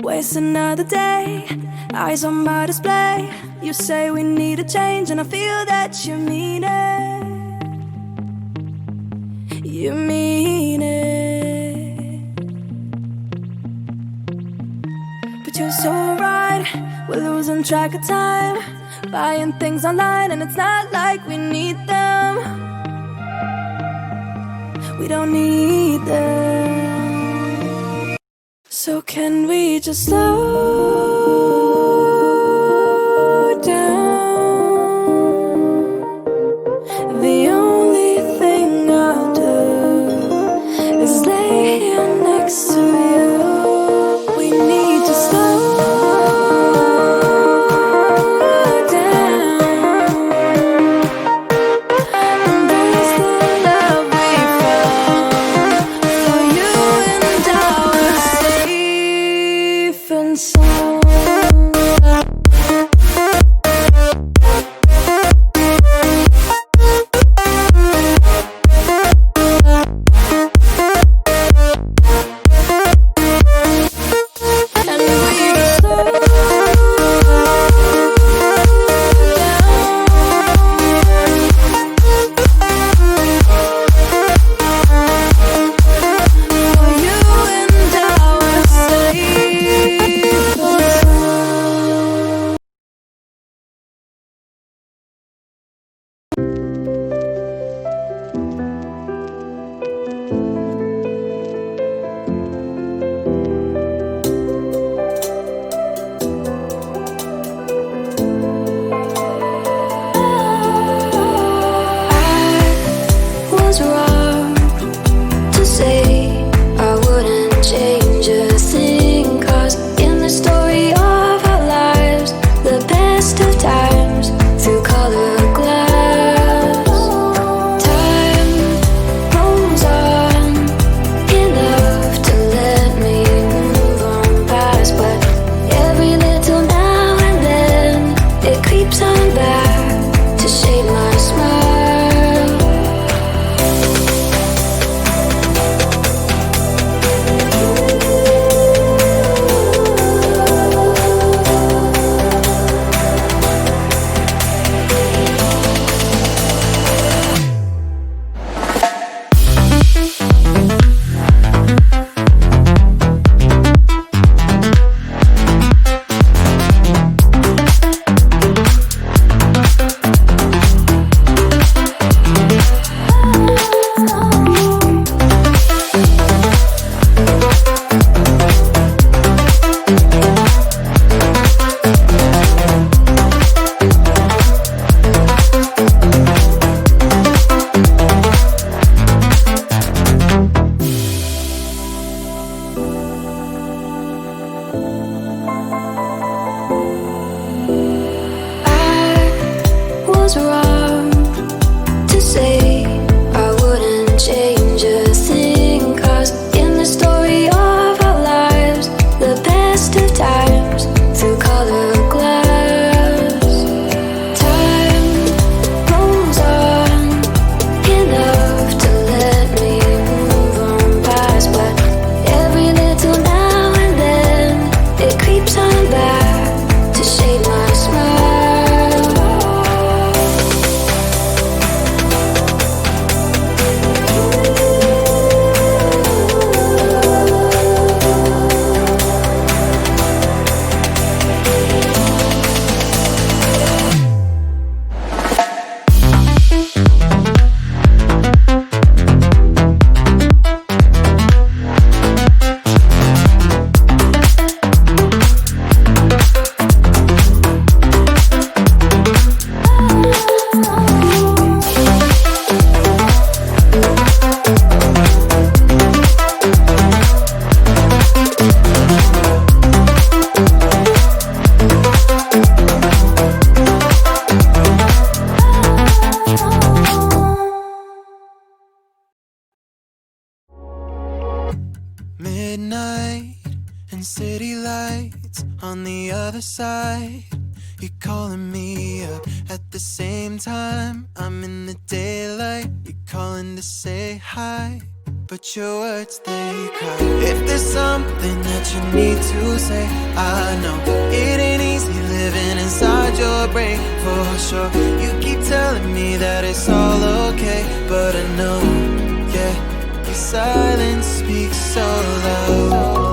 Waste another day, eyes on my display. You say we need a change and I feel that you mean it. You mean it. But you're so right, we're losing track of time, buying things online and it's not like we need them. We don't need them. So can we just slow down? The only thing I'll do is lay here next to you. We need to slow down. Embrace the love we found. For you and I were safe and sound. And we just slow down. For you and I were safe and sound. I was wrong to say I wouldn't change a thing, 'cause in the story of our lives, the best of times through color glass. Time rolls on enough to let me move on past, but every little now and then it creeps on back to shade my smile. I was wrong to say I wouldn't change a thing, 'cause in the story of our lives, the best of times through color glass. Time rolls on enough to let me move on past, but every little now and then it creeps on back to shade my smile. Midnight and city lights on the other side. You're calling me up at the same time. I'm in the daylight. You're calling to say hi. but your words, they cry. If there's something that you need to say, I know it ain't easy living inside your brain, for sure. You keep telling me that it's all okay, but I know, yeah, your silence speaks so loud.